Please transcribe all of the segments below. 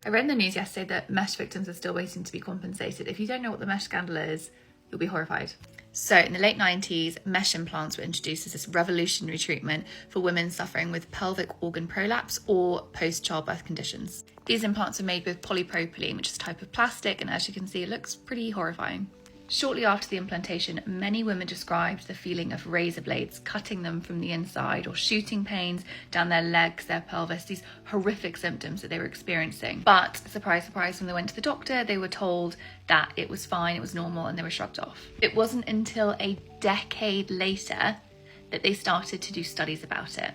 I read in the news yesterday that mesh victims are still waiting to be compensated. If you don't know what the mesh scandal is, you'll be horrified. So in the late 90s, mesh implants were introduced as this revolutionary treatment for women suffering with pelvic organ prolapse or post-childbirth conditions. These implants are made with polypropylene, which is a type of plastic, and as you can see, it looks pretty horrifying. Shortly after the implantation, many women described the feeling of razor blades cutting them from the inside, or shooting pains down their legs, their pelvis, these horrific symptoms that they were experiencing. But surprise, surprise, when they went to the doctor, they were told that it was fine, it was normal, and they were shrugged off. It wasn't until a decade later that they started to do studies about it,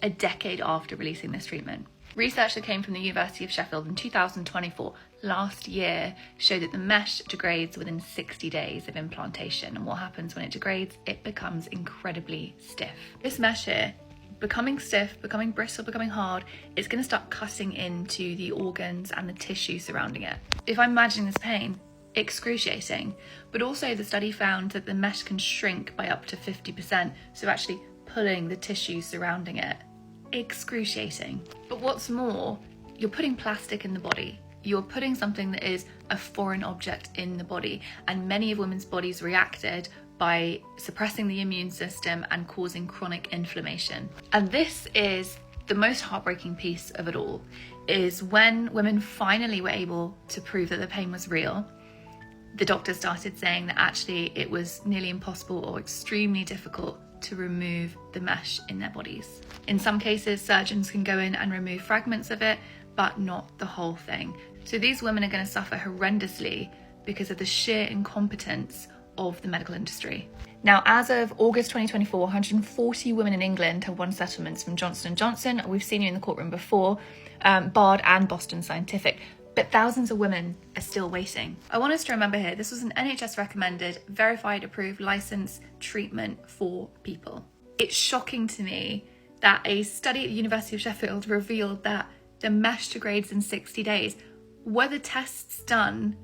a decade after releasing this treatment. Research that came from the University of Sheffield in 2024, last year, showed that the mesh degrades within 60 days of implantation. And what happens when it degrades? It becomes incredibly stiff. This mesh here, becoming stiff, becoming brittle, becoming hard, it's going to start cutting into the organs and the tissue surrounding it. If I'm imagining this pain, excruciating. But also the study found that the mesh can shrink by up to 50%, so actually pulling the tissue surrounding it. Excruciating. But what's more, you're putting plastic in the body. You're putting something that is a foreign object in the body, and many of women's bodies reacted by suppressing the immune system and causing chronic inflammation. And this is the most heartbreaking piece of it all, is when women finally were able to prove that the pain was real, the doctors started saying that actually it was nearly impossible or extremely difficult to remove the mesh in their bodies. In some cases, surgeons can go in and remove fragments of it, but not the whole thing. So these women are going to suffer horrendously because of the sheer incompetence of the medical industry. Now, as of August 2024, 140 women in England have won settlements from Johnson & Johnson. We've seen you in the courtroom before, Bard and Boston Scientific. But thousands of women are still waiting. I want us to remember here, this was an NHS recommended, verified, approved, licensed treatment for people. It's shocking to me that a study at the University of Sheffield revealed that the mesh degrades in 60 days. Were the tests done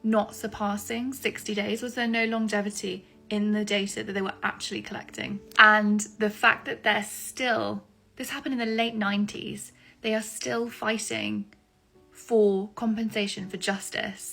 not surpassing 60 days? Was there no longevity in the data that they were actually collecting? And the fact that they're still, this happened in the late 90s, they are still fighting for compensation, for justice,